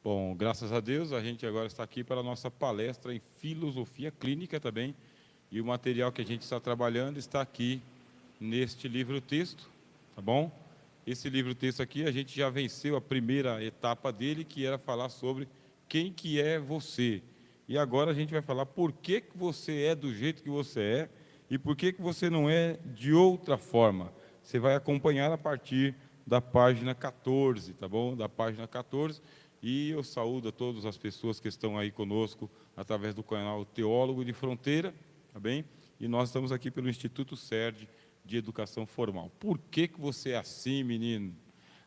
Bom, graças a Deus, a gente agora está aqui para a nossa palestra em filosofia clínica também. E o material que a gente está trabalhando está aqui neste livro-texto, tá bom? Esse livro-texto aqui, a gente já venceu a primeira etapa dele, que era falar sobre quem que é você. E agora a gente vai falar por que que você é do jeito que você é e por que que você não é de outra forma. Você vai acompanhar a partir da página 14, tá bom? Da página 14. E eu saúdo a todas as pessoas que estão aí conosco através do canal Teólogo de Fronteira, tá bem? E nós estamos aqui pelo Instituto SERD de Educação Formal. Por que que você é assim, menino?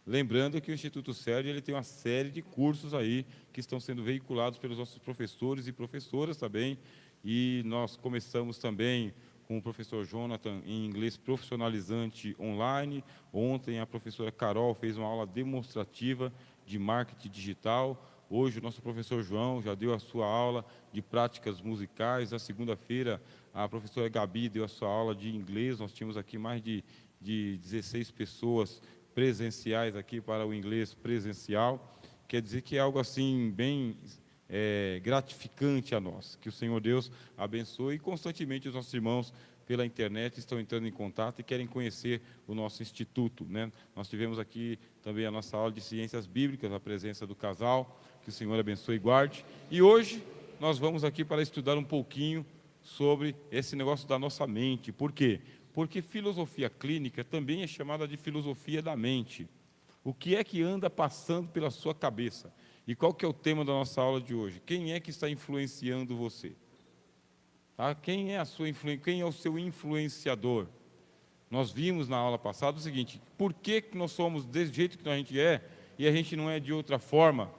Lembrando que o Instituto SERD ele tem uma série de cursos aí que estão sendo veiculados pelos nossos professores e professoras também. E nós começamos também com o professor Jonathan em inglês profissionalizante online. Ontem a professora Carol fez uma aula demonstrativa de marketing digital. Hoje o nosso professor João já deu a sua aula de práticas musicais. Na segunda-feira a professora Gabi deu a sua aula de inglês. Nós tínhamos aqui mais de 16 pessoas presenciais aqui para o inglês presencial. Quer dizer que é algo assim bem gratificante a nós. Que o Senhor Deus abençoe e constantemente os nossos irmãos pela internet estão entrando em contato e querem conhecer o nosso instituto, né? Nós tivemos aqui também a nossa aula de ciências bíblicas, a presença do casal, que o Senhor abençoe e guarde. E hoje nós vamos aqui para estudar um pouquinho sobre esse negócio da nossa mente. Por quê? Porque filosofia clínica também é chamada de filosofia da mente. O que é que anda passando pela sua cabeça? E qual que é o tema da nossa aula de hoje? Quem é que está influenciando você? Tá? Quem é o seu influenciador? Nós vimos na aula passada o seguinte: por que que nós somos desse jeito que a gente é e a gente não é de outra forma?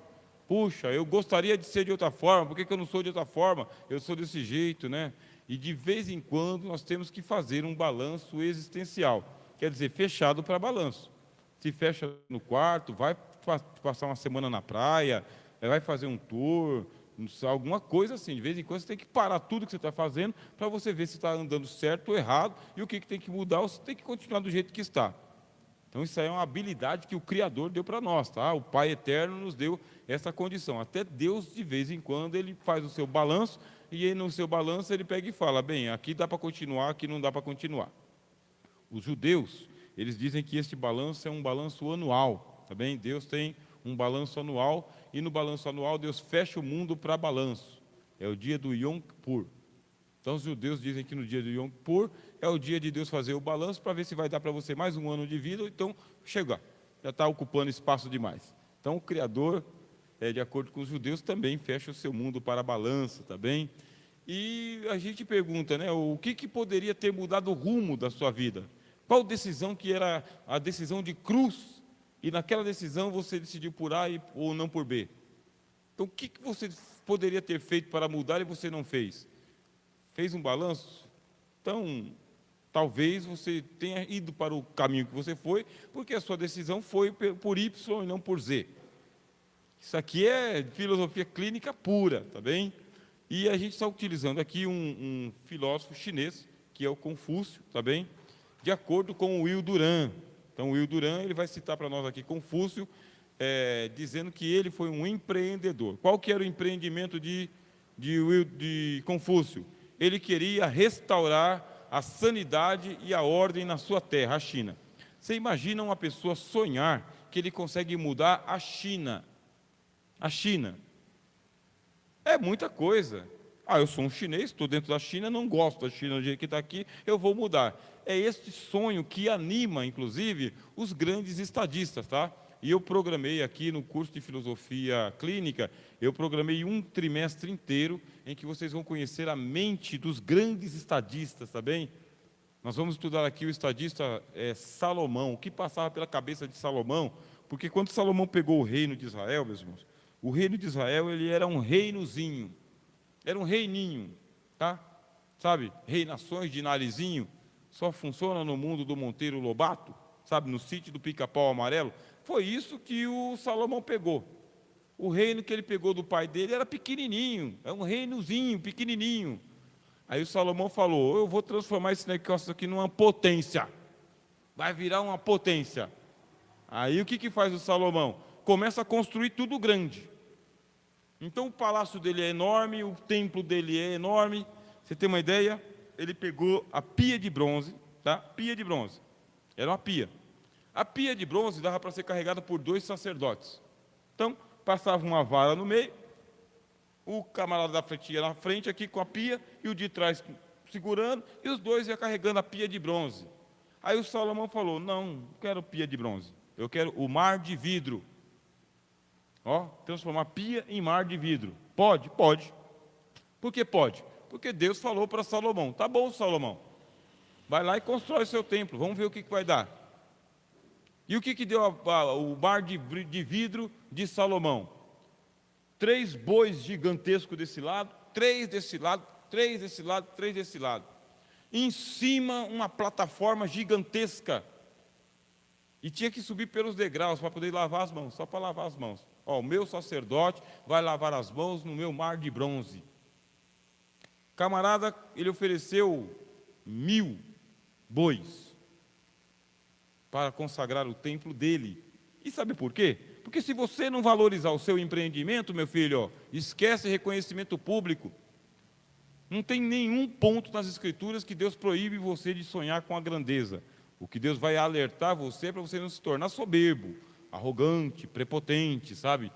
Puxa, eu gostaria de ser de outra forma, por que que eu não sou de outra forma? Eu sou desse jeito, né? E de vez em quando nós temos que fazer um balanço existencial, quer dizer, fechado para balanço. Se fecha no quarto, vai passar uma semana na praia, vai fazer um tour, alguma coisa assim. De vez em quando você tem que parar tudo que você está fazendo para você ver se está andando certo ou errado e o que tem que mudar ou se tem que continuar do jeito que está. Então isso aí é uma habilidade que o Criador deu para nós, tá? O Pai Eterno nos deu essa condição. Até Deus, de vez em quando, ele faz o seu balanço e aí, no seu balanço ele pega e fala: bem, aqui dá para continuar, aqui não dá para continuar. Os judeus, eles dizem que este balanço é um balanço anual, tá bem? Deus tem um balanço anual e no balanço anual Deus fecha o mundo para balanço. É o dia do Yom Kippur. Então os judeus dizem que no dia do Yom Kippur é o dia de Deus fazer o balanço para ver se vai dar para você mais um ano de vida, ou então chega, já está ocupando espaço demais. Então o Criador, de acordo com os judeus, também fecha o seu mundo para balanço, tá bem? E a gente pergunta, né, o que poderia ter mudado o rumo da sua vida? Qual decisão que era a decisão de cruz, e naquela decisão você decidiu por A ou não por B? Então o que você poderia ter feito para mudar e você não fez? Fez um balanço? Então, talvez você tenha ido para o caminho que você foi, porque a sua decisão foi por Y e não por Z. Isso aqui é filosofia clínica pura, tá bem? E a gente está utilizando aqui um filósofo chinês, que é o Confúcio, tá bem? De acordo com o Will Durant. Então, o Will Durant ele vai citar para nós aqui Confúcio, dizendo que ele foi um empreendedor. Qual que era o empreendimento de Confúcio? Ele queria restaurar a sanidade e a ordem na sua terra, a China. Você imagina uma pessoa sonhar que ele consegue mudar a China? A China. É muita coisa. Eu sou um chinês, estou dentro da China, não gosto da China do jeito que está aqui, eu vou mudar. É este sonho que anima, inclusive, os grandes estadistas, tá? E eu programei aqui no curso de filosofia clínica, eu programei um trimestre inteiro em que vocês vão conhecer a mente dos grandes estadistas, tá bem? Nós vamos estudar aqui o estadista Salomão, o que passava pela cabeça de Salomão, porque quando Salomão pegou o reino de Israel, meus irmãos, o reino de Israel ele era um reinozinho, era um reininho, tá? Sabe, reinações de narizinho, só funciona no mundo do Monteiro Lobato, sabe, no sítio do Pica-Pau Amarelo. Foi isso que o Salomão pegou. O reino que ele pegou do pai dele era pequenininho, é um reinozinho, pequenininho. Aí o Salomão falou: eu vou transformar esse negócio aqui numa potência, vai virar uma potência. Aí o que faz o Salomão? Começa a construir tudo grande. Então o palácio dele é enorme, o templo dele é enorme. Você tem uma ideia? Ele pegou a pia de bronze, tá? Pia de bronze. Era uma pia. A pia de bronze dava para ser carregada por 2 sacerdotes. Então, passava uma vara no meio, o camarada da frente ia na frente aqui com a pia, e o de trás segurando, e os dois iam carregando a pia de bronze. Aí o Salomão falou: não quero pia de bronze, eu quero o mar de vidro. Ó, transformar pia em mar de vidro. Pode? Pode. Por que pode? Porque Deus falou para Salomão: tá bom, Salomão, vai lá e constrói o seu templo, vamos ver o que vai dar. E o que deu o mar de vidro de Salomão? 3 bois gigantescos desse lado, 3 desse lado, 3 desse lado, 3 desse lado. Em cima, uma plataforma gigantesca. E tinha que subir pelos degraus para poder lavar as mãos, só para lavar as mãos. Ó, o meu sacerdote vai lavar as mãos no meu mar de bronze. Camarada, ele ofereceu 1000 bois para consagrar o templo dele. E sabe por quê? Porque se você não valorizar o seu empreendimento, meu filho, ó, esquece reconhecimento público. Não tem nenhum ponto nas Escrituras que Deus proíbe você de sonhar com a grandeza. O que Deus vai alertar você é para você não se tornar soberbo, arrogante, prepotente, sabe?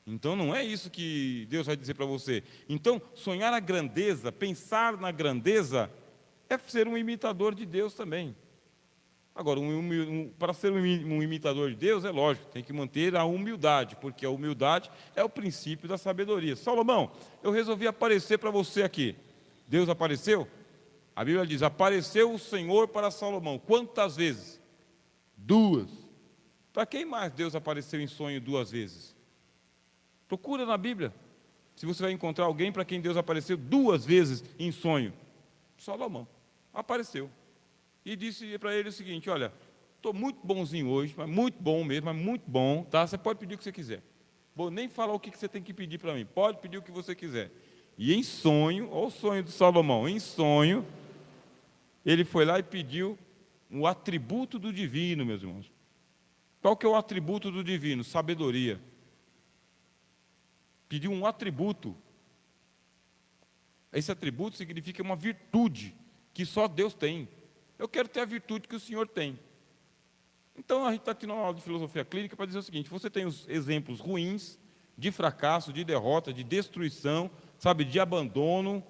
Então não é isso que Deus vai dizer para você. Então, sonhar a grandeza, pensar na grandeza, é ser um imitador de Deus também. Agora, para ser um imitador de Deus, é lógico, tem que manter a humildade, porque a humildade é o princípio da sabedoria. Salomão, eu resolvi aparecer para você aqui. Deus apareceu? A Bíblia diz: apareceu o Senhor para Salomão. Quantas vezes? 2. Para quem mais Deus apareceu em sonho 2 vezes? Procura na Bíblia, se você vai encontrar alguém para quem Deus apareceu 2 vezes em sonho. Salomão apareceu e disse para ele o seguinte: olha, estou muito bonzinho hoje, mas muito bom mesmo, mas muito bom, tá? Você pode pedir o que você quiser. Vou nem falar o que você tem que pedir para mim, pode pedir o que você quiser. E em sonho, olha o sonho de Salomão, em sonho, ele foi lá e pediu um atributo do divino, meus irmãos. Qual que é o atributo do divino? Sabedoria. Pediu um atributo. Esse atributo significa uma virtude que só Deus tem. Eu quero ter a virtude que o Senhor tem. Então a gente está aqui numa aula de filosofia clínica para dizer o seguinte: você tem os exemplos ruins, de fracasso, de derrota, de destruição, sabe, de abandono,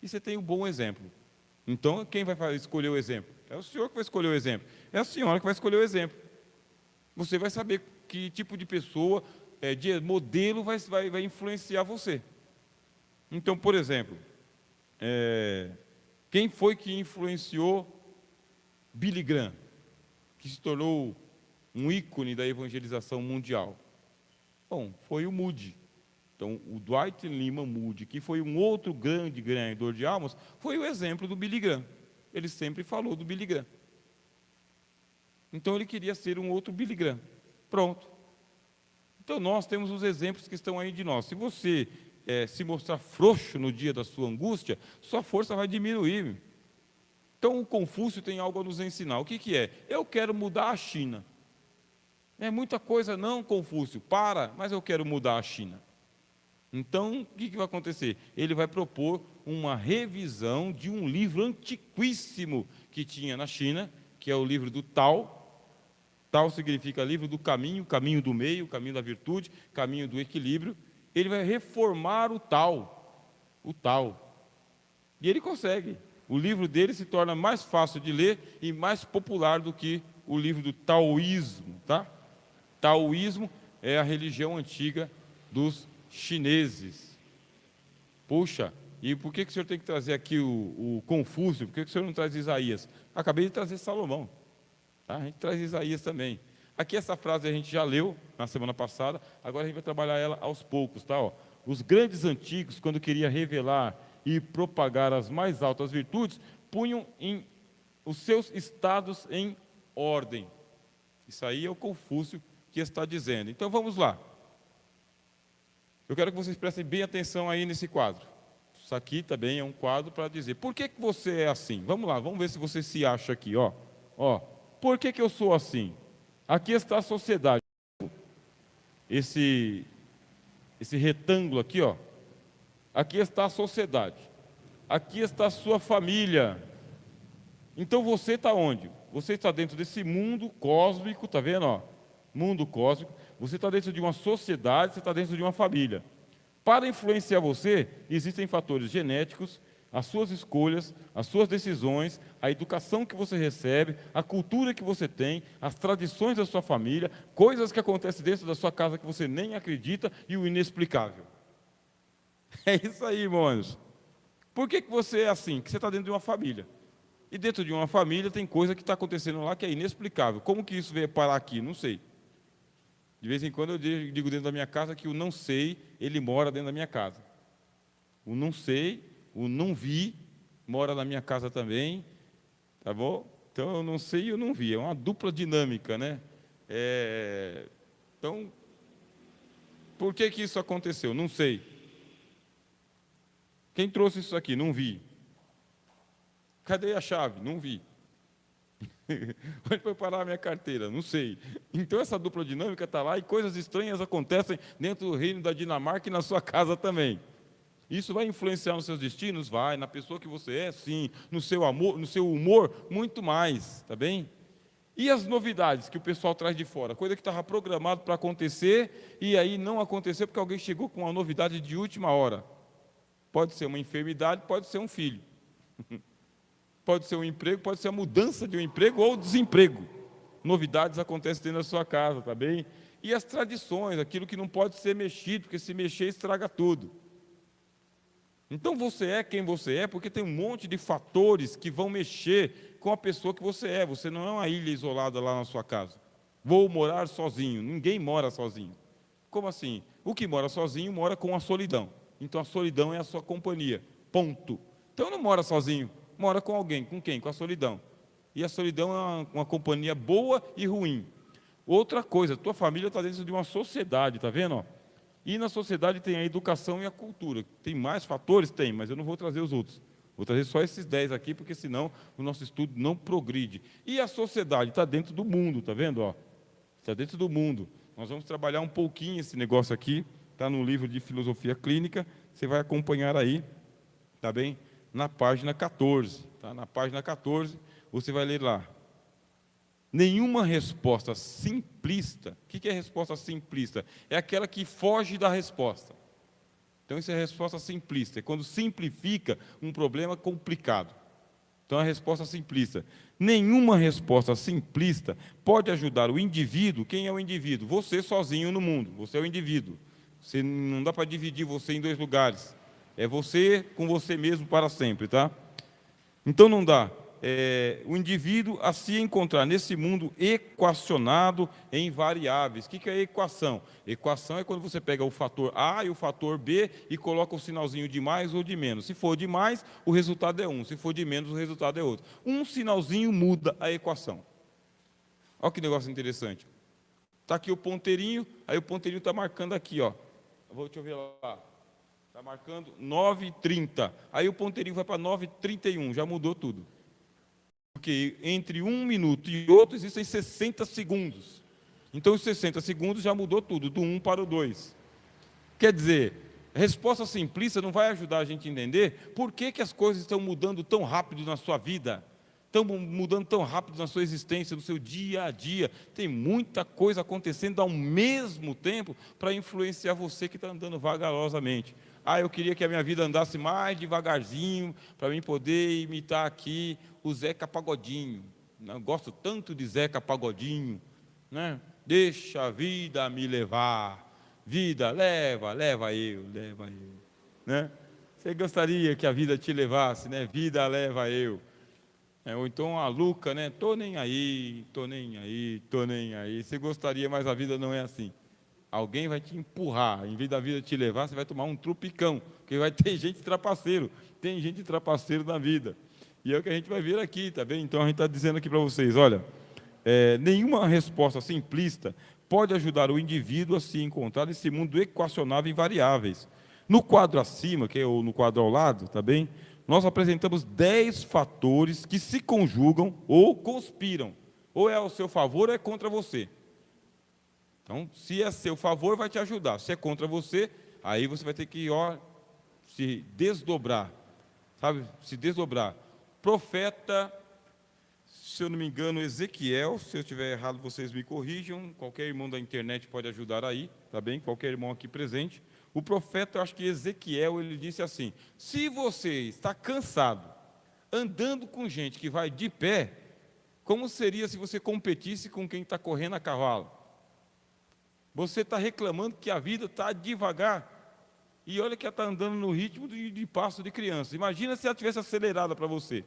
e você tem o bom exemplo. Então quem vai escolher o exemplo? É o senhor que vai escolher o exemplo. É a senhora que vai escolher o exemplo. Você vai saber que tipo de pessoa, de modelo vai influenciar você. Então, por exemplo, quem foi que influenciou Billy Graham, que se tornou um ícone da evangelização mundial? Bom, foi o Moody. Então, o Dwight Lyman Moody, que foi um outro grande ganhador de almas, foi o exemplo do Billy Graham. Ele sempre falou do Billy Graham. Então, ele queria ser um outro Billy Graham. Pronto. Então, nós temos os exemplos que estão aí de nós. Se você se mostrar frouxo no dia da sua angústia, sua força vai diminuir. Então, o Confúcio tem algo a nos ensinar. O que é? Eu quero mudar a China. É muita coisa, não, Confúcio, mas eu quero mudar a China. Então, o que vai acontecer? Ele vai propor uma revisão de um livro antiquíssimo que tinha na China, que é o livro do Tao. Tao significa livro do caminho, caminho do meio, caminho da virtude, caminho do equilíbrio. Ele vai reformar o Tao. E ele consegue. O livro dele se torna mais fácil de ler e mais popular do que o livro do taoísmo, tá? Taoísmo é a religião antiga dos chineses. Puxa, e por que o senhor tem que trazer aqui o Confúcio? Por que o senhor não traz Isaías? Acabei de trazer Salomão, tá? A gente traz Isaías também. Aqui essa frase a gente já leu na semana passada, agora a gente vai trabalhar ela aos poucos, tá? Ó, os grandes antigos, quando queriam revelar e propagar as mais altas virtudes, punham os seus estados em ordem. Isso aí é o Confúcio que está dizendo. Então vamos lá. Eu quero que vocês prestem bem atenção aí nesse quadro. Isso aqui também é um quadro para dizer, por que você é assim? Vamos lá, vamos ver se você se acha aqui, ó. Por que eu sou assim? Aqui está a sociedade. Esse esse retângulo aqui, ó, aqui está a sociedade, aqui está a sua família. Então você está onde? Você está dentro desse mundo cósmico, tá vendo, ó? Mundo cósmico. Você está dentro de uma sociedade, você está dentro de uma família. Para influenciar você, existem fatores genéticos, as suas escolhas, as suas decisões, a educação que você recebe, a cultura que você tem, as tradições da sua família, coisas que acontecem dentro da sua casa que você nem acredita e o inexplicável. É isso aí, irmãos. Por que você é assim? Porque você está dentro de uma família. E dentro de uma família tem coisa que está acontecendo lá que é inexplicável. Como que isso veio parar aqui? Não sei. De vez em quando eu digo dentro da minha casa que o não sei, ele mora dentro da minha casa. O não sei, o não vi, mora na minha casa também, tá bom? Então eu não sei e eu não vi, é uma dupla dinâmica, né? Então, por que isso aconteceu? Não sei. Quem trouxe isso aqui? Não vi. Cadê a chave? Não vi. Onde foi parar a minha carteira? Não sei. Então essa dupla dinâmica está lá e coisas estranhas acontecem dentro do reino da Dinamarca e na sua casa também. Isso vai influenciar nos seus destinos? Vai. Na pessoa que você é? Sim. No seu amor, no seu humor? Muito mais. Tá bem? E as novidades que o pessoal traz de fora? Coisa que estava programado para acontecer e aí não aconteceu porque alguém chegou com uma novidade de última hora. Pode ser uma enfermidade, pode ser um filho. Pode ser um emprego, pode ser a mudança de um emprego ou desemprego. Novidades acontecem dentro da sua casa, tá bem? E as tradições, aquilo que não pode ser mexido, porque se mexer estraga tudo. Então você é quem você é, porque tem um monte de fatores que vão mexer com a pessoa que você é. Você não é uma ilha isolada lá na sua casa. Vou morar sozinho. Ninguém mora sozinho. Como assim? O que mora sozinho mora com a solidão. Então a solidão é a sua companhia. Ponto. Então não mora sozinho. Mora com alguém. Com quem? Com a solidão. E a solidão é uma companhia boa e ruim. Outra coisa, tua família está dentro de uma sociedade, está vendo? E na sociedade tem a educação e a cultura. Tem mais fatores? Tem, mas eu não vou trazer os outros. Vou trazer só esses 10 aqui, porque senão o nosso estudo não progride. E a sociedade está dentro do mundo, está vendo? Está dentro do mundo. Nós vamos trabalhar um pouquinho esse negócio aqui. Está no livro de filosofia clínica. Você vai acompanhar aí, tá bem? Na página 14, tá? Na página 14, você vai ler lá. Nenhuma resposta simplista. O que é resposta simplista? É aquela que foge da resposta. Então, isso é resposta simplista. É quando simplifica um problema complicado. Então, é a resposta simplista. Nenhuma resposta simplista pode ajudar o indivíduo. Quem é o indivíduo? Você sozinho no mundo. Você é o indivíduo. Você, não dá para dividir você em dois lugares. É você com você mesmo para sempre, tá? Então não dá. O indivíduo a se encontrar nesse mundo equacionado em variáveis. O que é equação? Equação é quando você pega o fator A e o fator B e coloca o sinalzinho de mais ou de menos. Se for de mais, o resultado é um. Se for de menos, o resultado é outro. Um sinalzinho muda a equação. Olha que negócio interessante. Está aqui o ponteirinho, aí o ponteirinho está marcando aqui, ó. Deixa eu ver lá. Está marcando 9h30. Aí o ponteirinho vai para 9h31, já mudou tudo. Porque entre um minuto e outro existem 60 segundos. Então, os 60 segundos já mudou tudo, do 1 para o 2. Quer dizer, a resposta simplista não vai ajudar a gente a entender por que as coisas estão mudando tão rápido na sua vida, estão mudando tão rápido na sua existência, no seu dia a dia. Tem muita coisa acontecendo ao mesmo tempo para influenciar você que está andando vagarosamente. Eu queria que a minha vida andasse mais devagarzinho, para mim poder imitar aqui o Zeca Pagodinho. Eu gosto tanto de Zeca Pagodinho, né? Deixa a vida me levar, vida, leva eu, né? Você gostaria que a vida te levasse, né? Vida, leva eu. Ou então a Luca, né? Tô nem aí. Você gostaria, mas a vida não é assim. Alguém vai te empurrar, em vez da vida te levar, você vai tomar um trupicão, porque vai ter gente trapaceiro, tem gente trapaceiro na vida. E é o que a gente vai ver aqui, tá bem? Então a gente está dizendo aqui para vocês, olha, nenhuma resposta simplista pode ajudar o indivíduo a se encontrar nesse mundo equacionável em variáveis. No quadro acima, que é no quadro ao lado, tá bem? Nós apresentamos 10 fatores que se conjugam ou conspiram. Ou é ao seu favor ou é contra você. Então, se é a seu favor, vai te ajudar. Se é contra você, Aí você vai ter que, ó, se desdobrar, sabe? Se desdobrar. Profeta, se eu não me engano, Ezequiel, se eu estiver errado, vocês me corrijam, qualquer irmão da internet pode ajudar aí, tá bem? Qualquer irmão aqui presente. O profeta, eu acho que Ezequiel, ele disse assim: se você está cansado, andando com gente que vai de pé, como seria se você competisse com quem está correndo a cavalo? Você está reclamando que a vida está devagar, e olha que ela está andando no ritmo de passo de criança. Imagina se ela tivesse acelerada para você.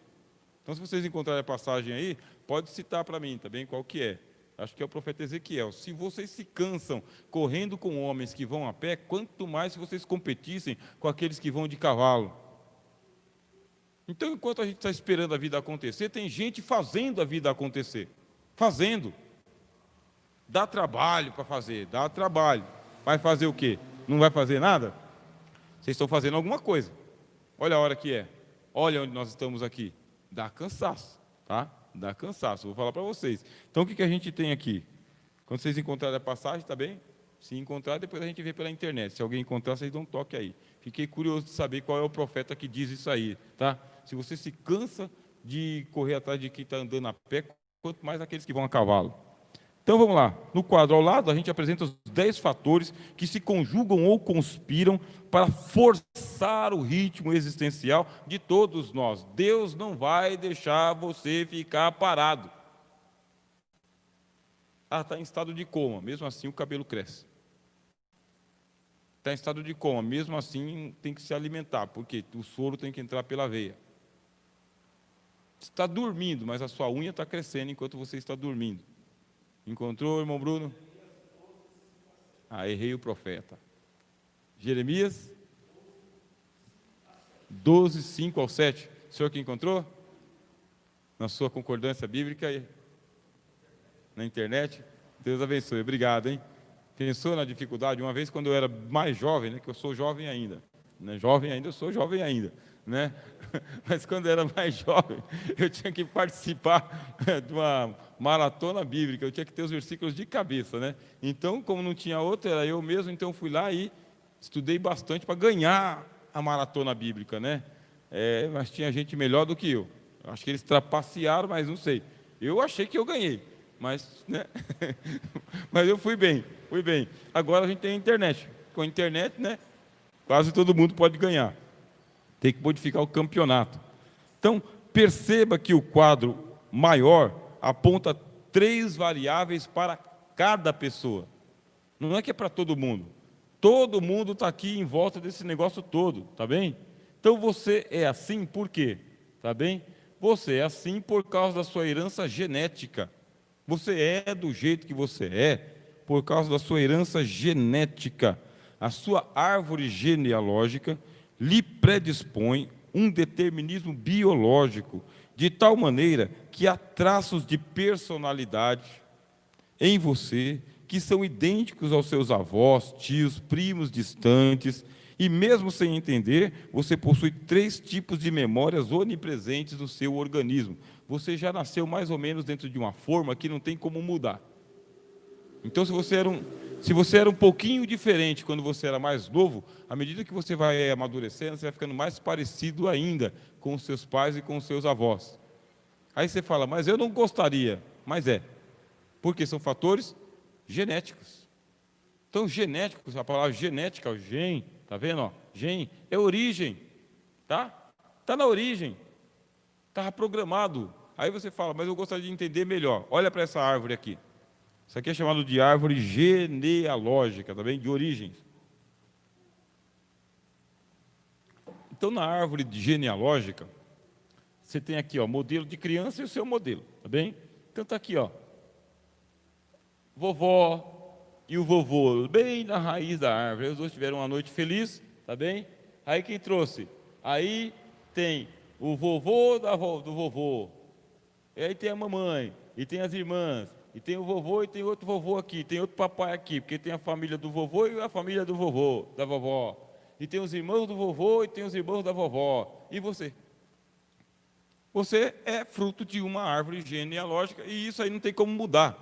Então, se vocês encontrarem a passagem aí, pode citar para mim, tá bem? Qual que é? Acho que é o profeta Ezequiel. Se vocês se cansam correndo com homens que vão a pé, quanto mais se vocês competissem com aqueles que vão de cavalo. Então, enquanto a gente está esperando a vida acontecer, tem gente fazendo a vida acontecer. Fazendo. Dá trabalho para fazer, dá trabalho. Vai fazer o quê? Não vai fazer nada? Vocês estão fazendo alguma coisa. Olha a hora que é. Olha onde nós estamos aqui. Dá cansaço, tá? Dá cansaço, vou falar para vocês. Então, o que a gente tem aqui? Quando vocês encontrarem a passagem, tá bem? Se encontrar, depois a gente vê pela internet. Se alguém encontrar, vocês dão um toque aí. Fiquei curioso de saber qual é o profeta que diz isso aí, tá? Se você se cansa de correr atrás de quem está andando a pé, quanto mais aqueles que vão a cavalo. Então vamos lá, no quadro ao lado a gente apresenta os 10 fatores que se conjugam ou conspiram para forçar o ritmo existencial de todos nós. Deus não vai deixar você ficar parado. Ah, está em estado de coma, mesmo assim o cabelo cresce. Está em estado de coma, mesmo assim tem que se alimentar, porque o soro tem que entrar pela veia. Você está dormindo, mas a sua unha está crescendo enquanto você está dormindo. Encontrou, irmão Bruno? Ah, errei o profeta. Jeremias 12, 5 ao 7. O senhor que encontrou? Na sua concordância bíblica, na internet? Deus abençoe, obrigado, hein? Pensou na dificuldade? Uma vez, quando eu era mais jovem, né, que eu sou jovem ainda, né? Jovem ainda, eu sou jovem ainda, né? Mas quando eu era mais jovem, eu tinha que participar de uma maratona bíblica, eu tinha que ter os versículos de cabeça, né? Então, como não tinha outro, era eu mesmo, então fui lá e estudei bastante para ganhar a maratona bíblica, né? Mas tinha gente melhor do que eu. Acho que eles trapacearam, mas não sei. Eu achei que eu ganhei, mas, né? Mas eu fui bem, fui bem. Agora a gente tem a internet. Com a internet, né? Quase todo mundo pode ganhar. Tem que modificar o campeonato. Então, perceba que o quadro maior aponta 3 variáveis para cada pessoa. Não é que é para todo mundo. Todo mundo está aqui em volta desse negócio todo, tá bem? Então, você é assim por quê? Tá bem? Você é assim por causa da sua herança genética. Você é do jeito que você é por causa da sua herança genética. A sua árvore genealógica lhe predispõe um determinismo biológico, de tal maneira que há traços de personalidade em você que são idênticos aos seus avós, tios, primos distantes, e mesmo sem entender, você possui 3 tipos de memórias onipresentes no seu organismo. Você já nasceu mais ou menos dentro de uma forma que não tem como mudar. Então, se você era um pouquinho diferente quando você era mais novo, à medida que você vai amadurecendo, você vai ficando mais parecido ainda com os seus pais e com os seus avós. Aí você fala, mas eu não gostaria. Mas porque são fatores genéticos. Então, genéticos, a palavra genética, o gen, tá vendo? Ó? Gen é origem, tá? Está na origem, estava programado. Aí você fala, mas eu gostaria de entender melhor. Olha para essa árvore aqui. Isso aqui é chamado de árvore genealógica, tá bem? De origens. Então, na árvore genealógica, você tem aqui, ó, modelo de criança e o seu modelo, tá bem? Então, está aqui, ó, vovó e o vovô, bem na raiz da árvore. Os dois tiveram uma noite feliz, tá bem? Aí, quem trouxe? Aí tem o vovô do vovô, e aí tem a mamãe, e tem as irmãs, e tem o vovô e tem outro vovô aqui, tem outro papai aqui, porque tem a família do vovô e a família do vovô, da vovó. E tem os irmãos do vovô e tem os irmãos da vovó. E você? Você é fruto de uma árvore genealógica e isso aí não tem como mudar.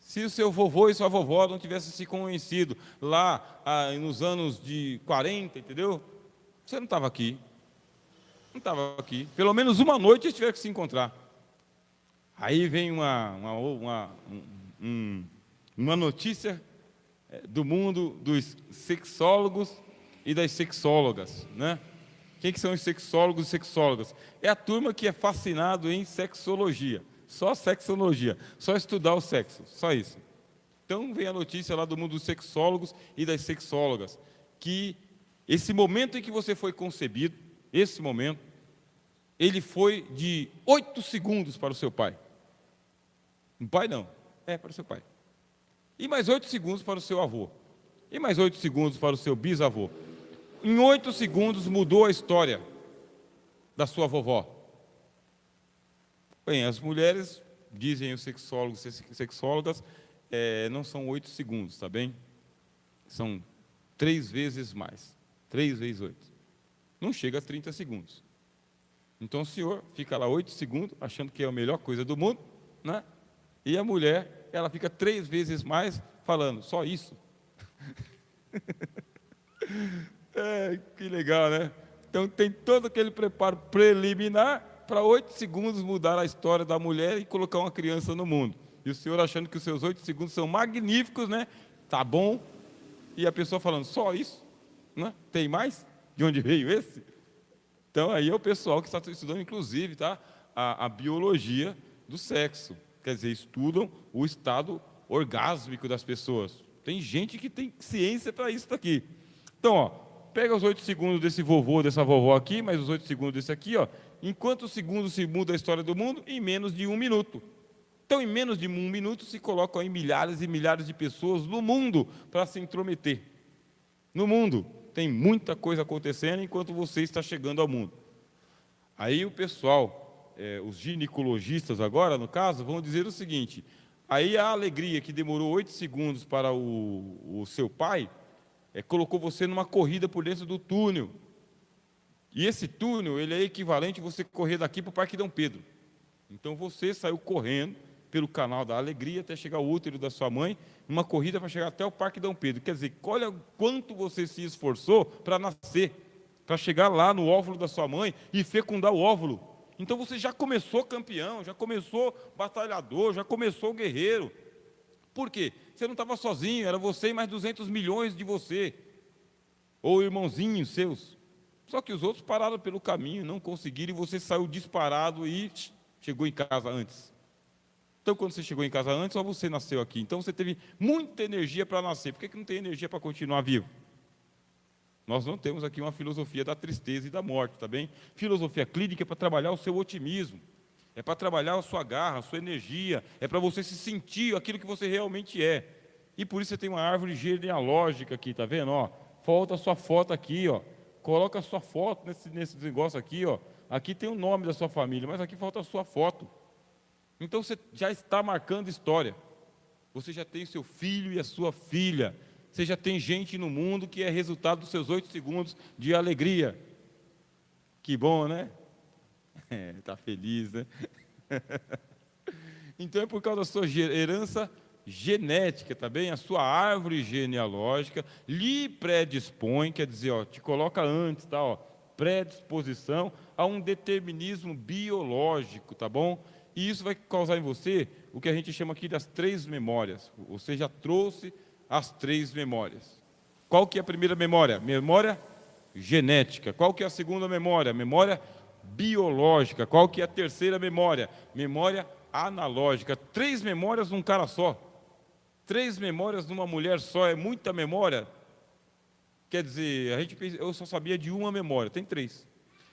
Se o seu vovô e sua vovó não tivessem se conhecido lá nos anos de 40, entendeu? Você não estava aqui. Não estava aqui. Pelo menos uma noite eles tiveram que se encontrar. Aí vem uma notícia do mundo dos sexólogos e das sexólogas, né? Quem que são os sexólogos e sexólogas? É a turma que é fascinado em sexologia, só sexologia, só estudar o sexo, só isso. Então vem a notícia lá do mundo dos sexólogos e das sexólogas, que esse momento em que você foi concebido, esse momento, ele foi de 8 segundos para o seu pai. O pai não, para o seu pai. E mais 8 segundos para o seu avô. E mais 8 segundos para o seu bisavô. Em 8 segundos mudou a história da sua vovó. Bem, as mulheres, dizem os sexólogos e sexólogas, não são 8 segundos, tá bem? São 3 vezes mais. 3 vezes 8. Não chega a 30 segundos. Então o senhor fica lá 8 segundos, achando que é a melhor coisa do mundo, né? E a mulher, ela fica 3 vezes mais falando, só isso. Que legal, né? Então tem todo aquele preparo preliminar para 8 segundos mudar a história da mulher e colocar uma criança no mundo. E o senhor achando que os seus 8 segundos são magníficos, né? Tá bom. E a pessoa falando, só isso? Né? Tem mais? De onde veio esse? Então aí é o pessoal que está estudando, inclusive, tá? a biologia do sexo. Quer dizer, estudam o estado orgásmico das pessoas. Tem gente que tem ciência para isso daqui. Então, ó, pega os 8 segundos desse vovô, dessa vovó aqui, mais os 8 segundos desse aqui, ó. Em quantos segundos se muda a história do mundo? Em menos de 1 minuto. Então, em menos de 1 minuto, se colocam aí milhares e milhares de pessoas no mundo para se intrometer. No mundo tem muita coisa acontecendo enquanto você está chegando ao mundo. Aí o pessoal, os ginecologistas agora, no caso, vão dizer o seguinte, aí a alegria que demorou 8 segundos para o seu pai, colocou você numa corrida por dentro do túnel. E esse túnel, ele é equivalente a você correr daqui para o Parque Dom Pedro. Então você saiu correndo pelo canal da alegria até chegar ao útero da sua mãe, numa corrida para chegar até o Parque Dom Pedro. Quer dizer, olha quanto você se esforçou para nascer, para chegar lá no óvulo da sua mãe e fecundar o óvulo. Então você já começou campeão, já começou batalhador, já começou guerreiro. Por quê? Você não estava sozinho, era você e mais 200 milhões de você, ou irmãozinhos seus. Só que os outros pararam pelo caminho, não conseguiram, e você saiu disparado e chegou em casa antes. Então, quando você chegou em casa antes, só você nasceu aqui. Então, você teve muita energia para nascer. Por que não tem energia para continuar vivo? Nós não temos aqui uma filosofia da tristeza e da morte, tá bem? Filosofia clínica é para trabalhar o seu otimismo, é para trabalhar a sua garra, a sua energia, é para você se sentir aquilo que você realmente é. E por isso você tem uma árvore genealógica aqui, tá vendo? Ó, falta a sua foto aqui, ó. Coloca a sua foto nesse negócio aqui, ó. Aqui tem o nome da sua família, mas aqui falta a sua foto. Então você já está marcando história. Você já tem seu filho e a sua filha. Você já tem gente no mundo que é resultado dos seus 8 segundos de alegria. Que bom, né? Está feliz, né? Então é por causa da sua herança genética, tá bem? A sua árvore genealógica lhe predispõe, quer dizer, ó, te coloca antes, tá? Ó, predisposição a um determinismo biológico, tá bom? E isso vai causar em você o que a gente chama aqui das 3 memórias. Você já trouxe as 3 memórias. Qual que é a primeira memória? Memória genética. Qual que é a segunda memória? Memória biológica. Qual que é a terceira memória? Memória analógica. 3 memórias num cara só. 3 memórias numa mulher só é muita memória? Quer dizer, eu só sabia de uma memória, tem 3.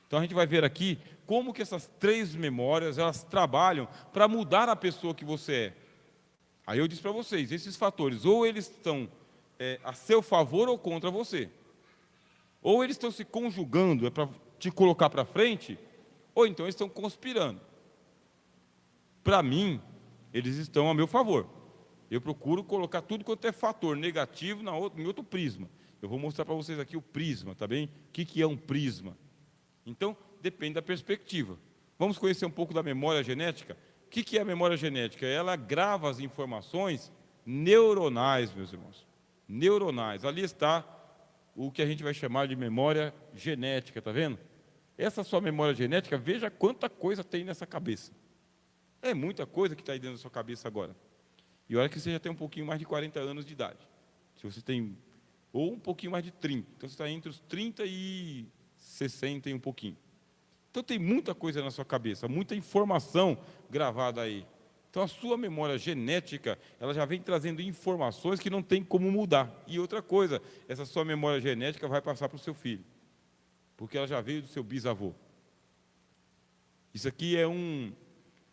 Então a gente vai ver aqui como que essas 3 memórias, elas trabalham para mudar a pessoa que você é. Aí eu disse para vocês, esses fatores, ou eles estão a seu favor ou contra você. Ou eles estão se conjugando, para te colocar para frente, ou então eles estão conspirando. Para mim, eles estão a meu favor. Eu procuro colocar tudo quanto é fator negativo em outro prisma. Eu vou mostrar para vocês aqui o prisma, tá bem? O que é um prisma? Então, depende da perspectiva. Vamos conhecer um pouco da memória genética? O que é a memória genética? Ela grava as informações neuronais, meus irmãos. Neuronais. Ali está o que a gente vai chamar de memória genética, tá vendo? Essa sua memória genética, veja quanta coisa tem nessa cabeça. É muita coisa que está aí dentro da sua cabeça agora. E olha que você já tem um pouquinho mais de 40 anos de idade. Se você tem, ou um pouquinho mais de 30. Então você está entre os 30 e 60 e um pouquinho. Então tem muita coisa na sua cabeça, muita informação gravada aí. Então a sua memória genética, ela já vem trazendo informações que não tem como mudar. E outra coisa, essa sua memória genética vai passar para o seu filho, porque ela já veio do seu bisavô. Isso aqui é um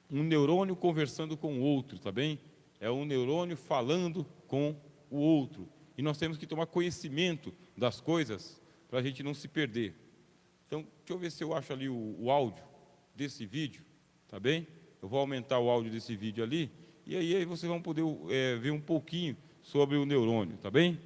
neurônio conversando com o outro, tá bem? É um neurônio falando com o outro. E nós temos que tomar conhecimento das coisas para a gente não se perder. Então, deixa eu ver se eu acho ali o áudio desse vídeo, tá bem? Eu vou aumentar o áudio desse vídeo ali, e aí vocês vão poder ver um pouquinho sobre o neurônio, tá bem?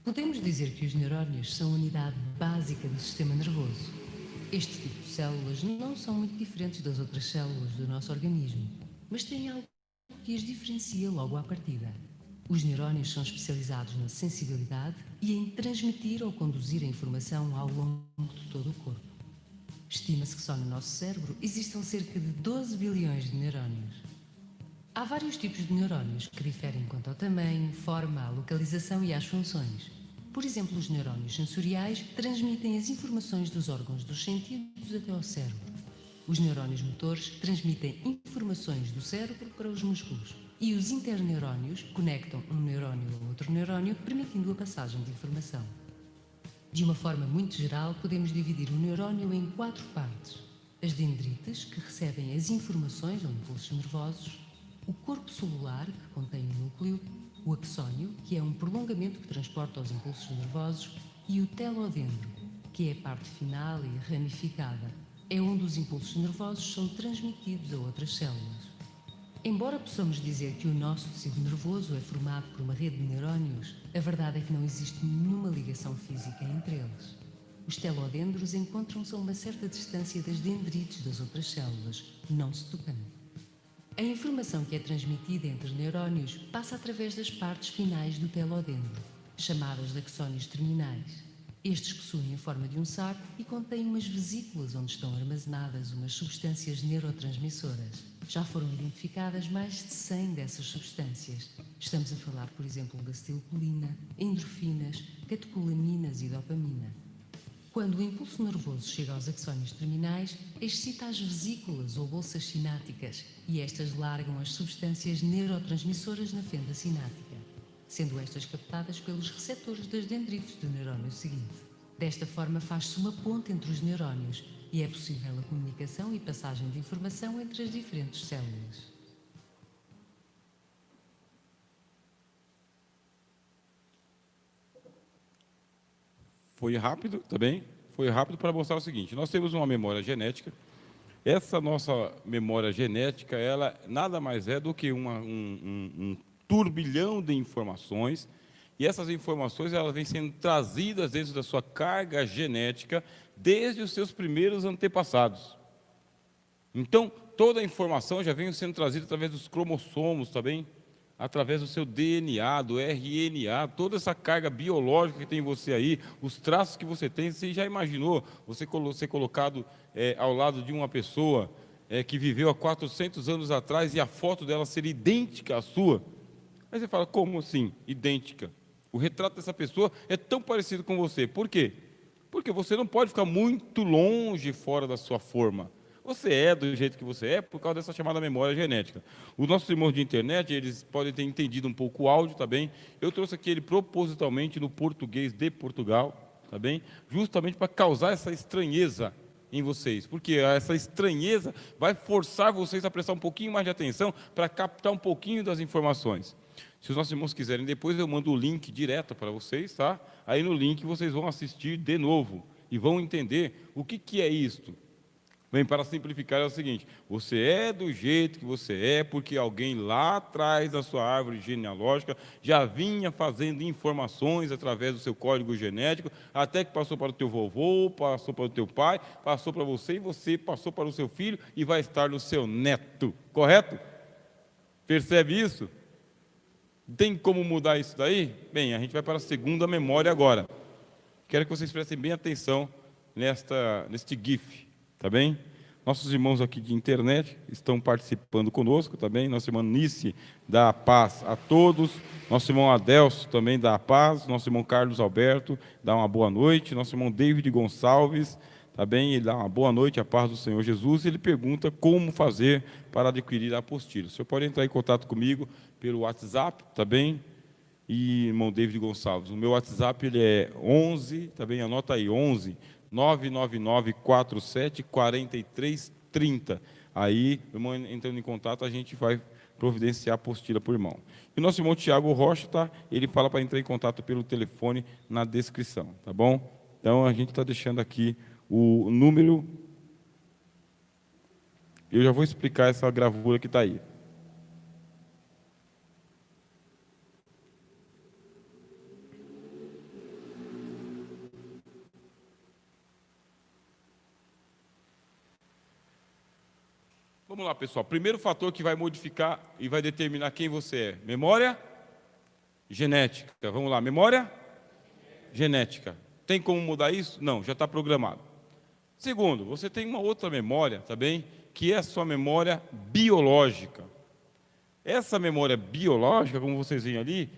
Podemos dizer que os neurónios são a unidade básica do sistema nervoso. Este tipo de células não são muito diferentes das outras células do nosso organismo, mas têm algo que as diferencia logo à partida. Os neurónios são especializados na sensibilidade e em transmitir ou conduzir a informação ao longo de todo o corpo. Estima-se que só no nosso cérebro existam cerca de 12 bilhões de neurónios. Há vários tipos de neurónios que diferem quanto ao tamanho, forma, à localização e às funções. Por exemplo, os neurónios sensoriais transmitem as informações dos órgãos dos sentidos até ao cérebro. Os neurónios motores transmitem informações do cérebro para os músculos. E os interneurónios conectam um neurónio a outro neurónio, permitindo a passagem de informação. De uma forma muito geral, podemos dividir o neurónio em 4 partes. As dendrites, que recebem as informações ou impulsos nervosos, o corpo celular, que contém o núcleo, o axónio, que é um prolongamento que transporta os impulsos nervosos, e o telodendro, que é a parte final e ramificada. É onde os impulsos nervosos são transmitidos a outras células. Embora possamos dizer que o nosso tecido nervoso é formado por uma rede de neurónios, a verdade é que não existe nenhuma ligação física entre eles. Os telodendros encontram-se a uma certa distância das dendrites das outras células, não se tocando. A informação que é transmitida entre neurónios passa através das partes finais do telodendro, chamadas de axónios terminais. Estes possuem a forma de um saco e contêm umas vesículas onde estão armazenadas umas substâncias neurotransmissoras. Já foram identificadas mais de 100 dessas substâncias. Estamos a falar, por exemplo, da acetilcolina, endorfinas, catecolaminas e dopamina. Quando o impulso nervoso chega aos axónios terminais, excita as vesículas ou bolsas sinápticas e estas largam as substâncias neurotransmissoras na fenda sináptica. sendo estas captadas pelos receptores das dendritos do neurónio seguinte. Desta forma faz-se uma ponte entre os neurónios e é possível a comunicação e passagem de informação entre as diferentes células. Foi rápido, tá bem? Foi rápido para mostrar o seguinte: nós temos uma memória genética. Essa nossa memória genética, ela nada mais é do que um turbilhão de informações, e essas informações elas vêm sendo trazidas dentro da sua carga genética desde os seus primeiros antepassados. Então, toda a informação já vem sendo trazida através dos cromossomos, tá bem? Através do seu DNA, do RNA, toda essa carga biológica que tem em você aí, os traços que você tem, você já imaginou você ser colocado ao lado de uma pessoa que viveu há 400 anos atrás e a foto dela ser idêntica à sua? Aí você fala, como assim, idêntica? O retrato dessa pessoa é tão parecido com você. Por quê? Porque você não pode ficar muito longe fora da sua forma. Você é do jeito que você é por causa dessa chamada memória genética. Os nossos irmãos de internet, eles podem ter entendido um pouco o áudio, tá bem? Eu trouxe aqui ele propositalmente no português de Portugal, tá bem? Justamente para causar essa estranheza em vocês, porque essa estranheza vai forçar vocês a prestar um pouquinho mais de atenção para captar um pouquinho das informações. Se os nossos irmãos quiserem, depois eu mando o link direto para vocês, tá? Aí no link vocês vão assistir de novo e vão entender o que é isto. Bem, para simplificar é o seguinte: você é do jeito que você é porque alguém lá atrás da sua árvore genealógica já vinha fazendo informações através do seu código genético, até que passou para o teu vovô, passou para o teu pai, passou para você e você passou para o seu filho e vai estar no seu neto, correto? Percebe isso? Tem como mudar isso daí? Bem, a gente vai para a segunda memória agora. Quero que vocês prestem bem atenção neste GIF, tá bem? Nossos irmãos aqui de internet estão participando conosco, tá bem? Nosso irmão Nice dá a paz a todos. Nosso irmão Adelso também dá a paz. Nosso irmão Carlos Alberto dá uma boa noite. Nosso irmão David Gonçalves, tá bem? Ele dá uma boa noite, a paz do Senhor Jesus. Ele pergunta como fazer para adquirir a apostila. O senhor pode entrar em contato comigo pelo WhatsApp, tá bem? E irmão David Gonçalves, o meu WhatsApp ele é 11, tá bem? Anota aí, 11 99947 4330. Aí, irmão, entrando em contato, a gente vai providenciar a apostila para o irmão. E o nosso irmão Tiago Rocha, tá? Ele fala para entrar em contato pelo telefone na descrição, tá bom? Então, a gente está deixando aqui o número. Eu já vou explicar essa gravura que está aí. Vamos lá, pessoal. Primeiro fator que vai modificar e vai determinar quem você é: memória genética. Vamos lá, memória genética. Tem como mudar isso? Não, já está programado. Segundo, você tem uma outra memória, tá bem? Que é a sua memória biológica. Essa memória biológica, como vocês veem ali,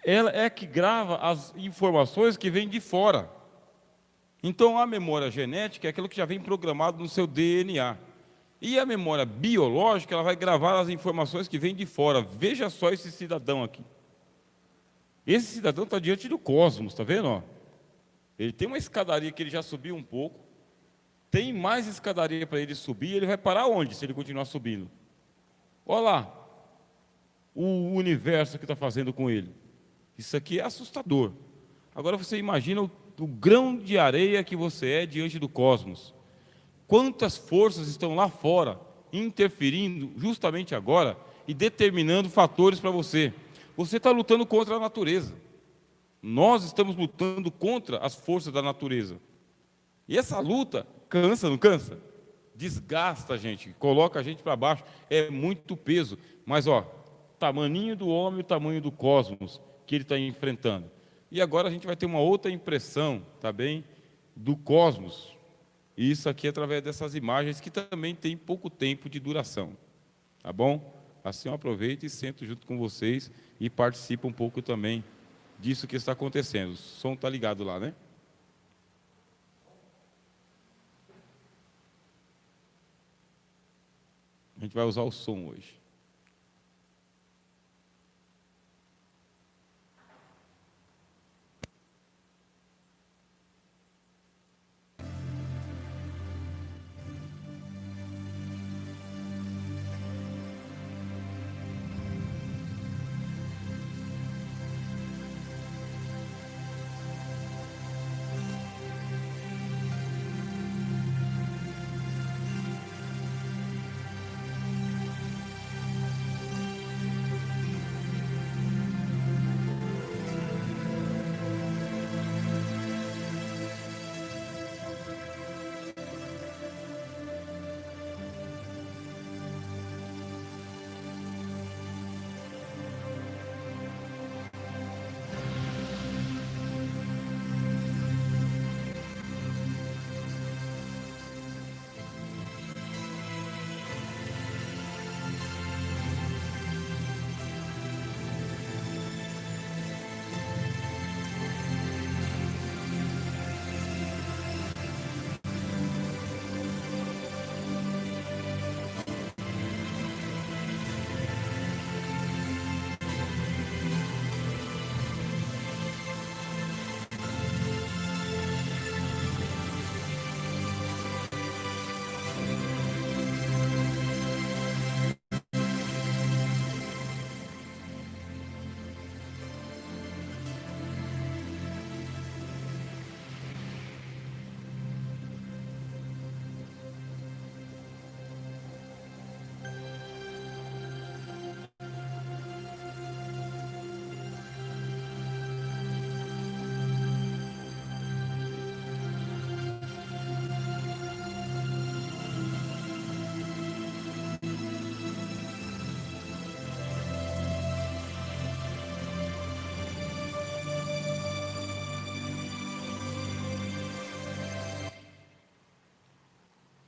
ela é que grava as informações que vêm de fora. Então, a memória genética é aquilo que já vem programado no seu DNA. E a memória biológica, ela vai gravar as informações que vêm de fora. Veja só esse cidadão aqui. Esse cidadão está diante do cosmos, está vendo? Ó? Ele tem uma escadaria que ele já subiu um pouco. Tem mais escadaria para ele subir. Ele vai parar onde se ele continuar subindo? Olha lá. O universo que está fazendo com ele. Isso aqui é assustador. Agora você imagina o grão de areia que você é diante do cosmos. Quantas forças estão lá fora, interferindo justamente agora e determinando fatores para você. Você está lutando contra a natureza. Nós estamos lutando contra as forças da natureza. E essa luta cansa, não cansa? Desgasta a gente, coloca a gente para baixo. É muito peso. Mas, ó, tamanho do homem, o tamanho do cosmos que ele está enfrentando. E agora a gente vai ter uma outra impressão, tá bem, do cosmos. E isso aqui é através dessas imagens que também tem pouco tempo de duração. Tá bom? Assim eu aproveito e sento junto com vocês e participo um pouco também disso que está acontecendo. O som está ligado lá, né? A gente vai usar o som hoje.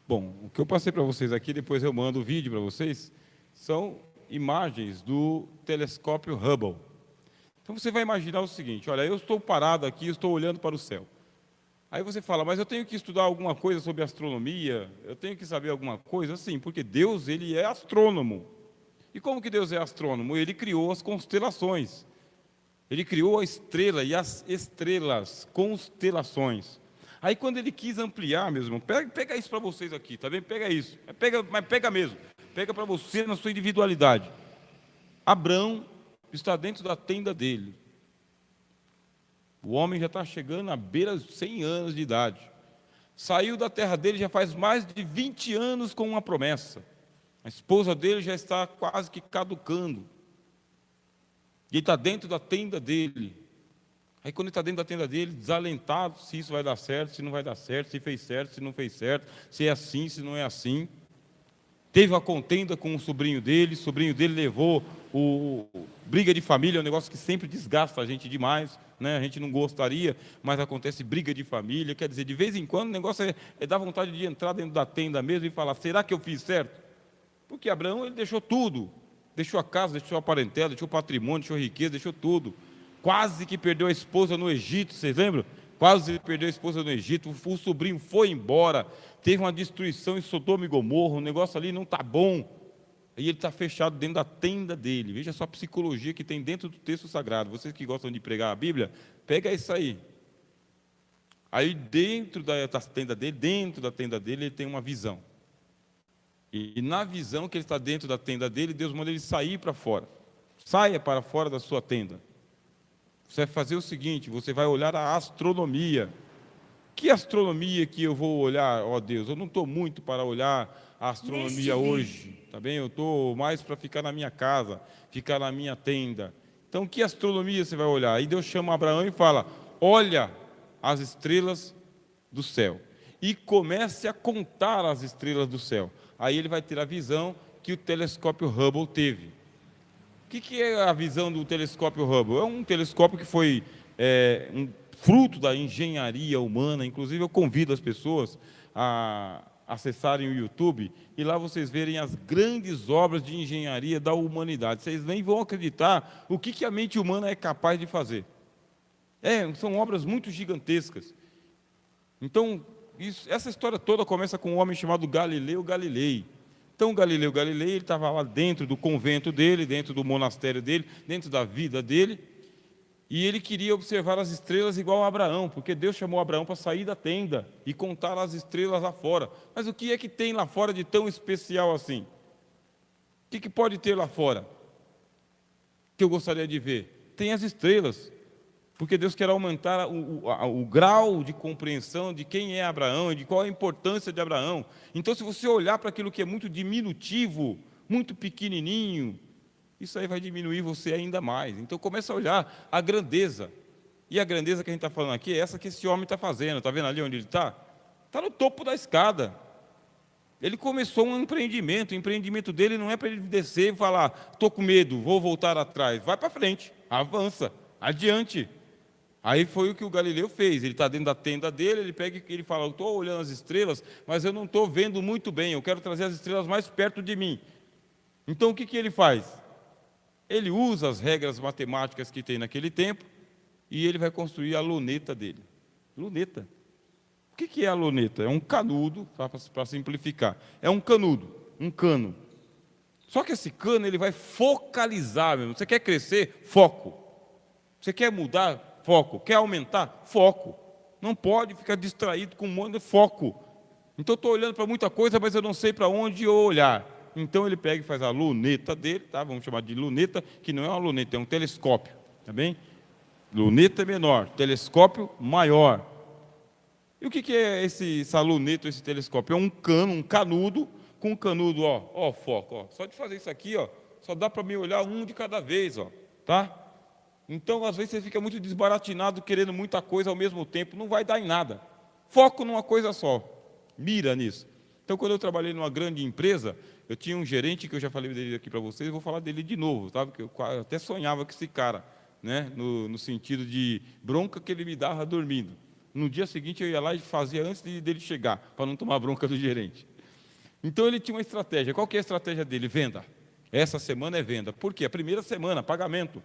Bom, o que eu passei para vocês aqui, depois eu mando o vídeo para vocês, são imagens do telescópio Hubble. Então você vai imaginar o seguinte, olha, eu estou parado aqui, estou olhando para o céu. Aí você fala, mas eu tenho que estudar alguma coisa sobre astronomia, eu tenho que saber alguma coisa? Sim, porque Deus, ele é astrônomo. E como que Deus é astrônomo? Ele criou as constelações. Ele criou a estrela e as estrelas, constelações. Aí quando ele quis ampliar, meu irmão, pega isso para vocês aqui, tá bem? Pega isso, mas pega mesmo. Pega para você na sua individualidade. Abrão está dentro da tenda dele. O homem já está chegando à beira dos 100 anos de idade. Saiu da terra dele já faz mais de 20 anos com uma promessa. A esposa dele já está quase que caducando. E ele está dentro da tenda dele. Aí quando ele está dentro da tenda dele, desalentado, se isso vai dar certo, se não vai dar certo, se fez certo, se não fez certo, se é assim, se não é assim. Teve uma contenda com o sobrinho dele levou briga de família, é um negócio que sempre desgasta a gente demais, né? A gente não gostaria, mas acontece briga de família, quer dizer, de vez em quando o negócio é dar vontade de entrar dentro da tenda mesmo e falar, será que eu fiz certo? Porque Abraão, ele deixou tudo, deixou a casa, deixou a parentela, deixou o patrimônio, deixou a riqueza, deixou tudo, quase que perdeu a esposa no Egito, vocês lembram? Quase perdeu a esposa no Egito, o sobrinho foi embora, teve uma destruição em Sodoma e Gomorra, o negócio ali não está bom, e ele está fechado dentro da tenda dele. Veja só a psicologia que tem dentro do texto sagrado. Vocês que gostam de pregar a Bíblia, pega isso aí. Aí dentro da tenda dele, ele tem uma visão. E na visão que ele está dentro da tenda dele, Deus manda ele sair para fora. Saia para fora da sua tenda. Você vai fazer o seguinte, você vai olhar a astronomia. Que astronomia que eu vou olhar, ó Deus? Eu não estou muito para olhar a astronomia hoje, tá bem? Eu estou mais para ficar na minha casa, ficar na minha tenda. Então, que astronomia você vai olhar? Aí Deus chama Abraão e fala, olha as estrelas do céu. E comece a contar as estrelas do céu. Aí ele vai ter a visão que o telescópio Hubble teve. O que é a visão do telescópio Hubble? É um telescópio que foi um fruto da engenharia humana. Inclusive eu convido as pessoas a acessarem o YouTube e lá vocês verem as grandes obras de engenharia da humanidade. Vocês nem vão acreditar o que a mente humana é capaz de fazer. São obras muito gigantescas. Então, essa história toda começa com um homem chamado Galileu Galilei. Então, Galileu Galilei, ele estava lá dentro do convento dele, dentro do monastério dele, dentro da vida dele, e ele queria observar as estrelas igual a Abraão, porque Deus chamou Abraão para sair da tenda e contar as estrelas lá fora. Mas o que é que tem lá fora de tão especial assim? O que pode ter lá fora que eu gostaria de ver? Tem as estrelas, porque Deus quer aumentar o grau de compreensão de quem é Abraão e de qual a importância de Abraão. Então, se você olhar para aquilo que é muito diminutivo, muito pequenininho, isso aí vai diminuir você ainda mais. Então, começa a olhar a grandeza. E a grandeza que a gente está falando aqui é essa que esse homem está fazendo. Está vendo ali onde ele está? Está no topo da escada. Ele começou um empreendimento. O empreendimento dele não é para ele descer e falar, estou com medo, vou voltar atrás. Vai para frente, avança, adiante. Aí foi o que o Galileu fez. Ele está dentro da tenda dele, ele pega e ele fala, eu estou olhando as estrelas, mas eu não estou vendo muito bem, eu quero trazer as estrelas mais perto de mim. Então o que ele faz? Ele usa as regras matemáticas que tem naquele tempo e ele vai construir a luneta dele. Luneta. O que é a luneta? É um canudo, para simplificar. É um canudo, um cano. Só que esse cano ele vai focalizar mesmo. Você quer crescer? Foco. Você quer mudar? Foco. Quer aumentar? Foco. Não pode ficar distraído com um monte de foco. Então, estou olhando para muita coisa, mas eu não sei para onde eu olhar. Então, ele pega e faz a luneta dele, tá? Vamos chamar de luneta, que não é uma luneta, é um telescópio. Tá bem? Luneta é menor, telescópio maior. E o que é essa luneta, esse telescópio? É um cano, um canudo, com um canudo, ó, foco, ó. Só de fazer isso aqui, ó, só dá para me olhar um de cada vez, ó, tá? Então, às vezes, você fica muito desbaratinado, querendo muita coisa ao mesmo tempo, não vai dar em nada. Foco numa coisa só, mira nisso. Então, quando eu trabalhei numa grande empresa, eu tinha um gerente, que eu já falei dele aqui para vocês, vou falar dele de novo, sabe? Porque eu até sonhava com esse cara, né? No sentido de bronca que ele me dava dormindo. No dia seguinte, eu ia lá e fazia antes dele chegar, para não tomar bronca do gerente. Então ele tinha uma estratégia. Qual que é a estratégia dele? Venda. Essa semana é venda. Por quê? A primeira semana, pagamento.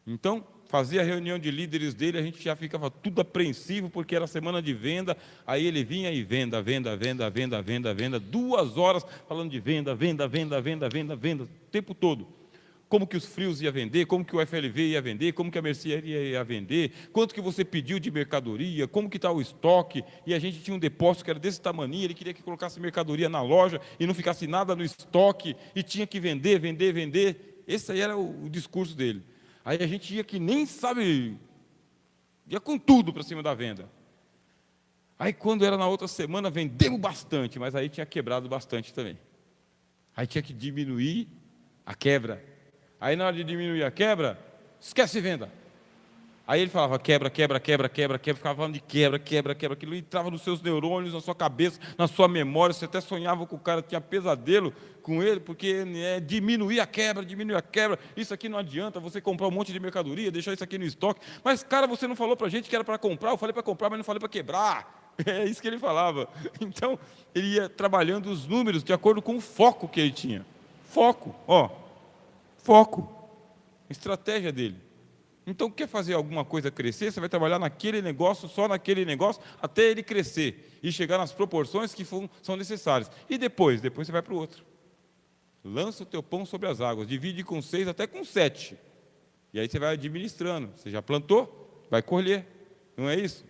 Então, fazia a reunião de líderes dele, a gente já ficava tudo apreensivo, porque era semana de venda, aí ele vinha e venda, 2 horas falando de venda, o tempo todo. Como que os frios iam vender, como que o FLV ia vender, como que a mercearia ia vender, quanto que você pediu de mercadoria, como que está o estoque, e a gente tinha um depósito que era desse tamanho, ele queria que colocasse mercadoria na loja e não ficasse nada no estoque, e tinha que vender. Esse aí era o discurso dele. Aí a gente ia que nem sabe, ia com tudo para cima da venda. Aí quando era na outra semana, vendemos bastante, mas aí tinha quebrado bastante também. Aí tinha que diminuir a quebra. Aí na hora de diminuir a quebra, esquece venda. Aí ele falava quebra, ficava falando de quebra, aquilo entrava nos seus neurônios, na sua cabeça, na sua memória, você até sonhava com o cara, tinha pesadelo com ele, porque diminuir a quebra, isso aqui não adianta, você comprar um monte de mercadoria, deixar isso aqui no estoque, mas cara, você não falou para a gente que era para comprar, eu falei para comprar, mas não falei para quebrar, é isso que ele falava. Então, ele ia trabalhando os números de acordo com o foco que ele tinha, foco, estratégia dele. Então, quer fazer alguma coisa crescer, você vai trabalhar naquele negócio, só naquele negócio, até ele crescer e chegar nas proporções que são necessárias. E depois você vai para o outro. Lança o teu pão sobre as águas, divide com 6 até com 7. E aí você vai administrando. Você já plantou, vai colher. Não é isso?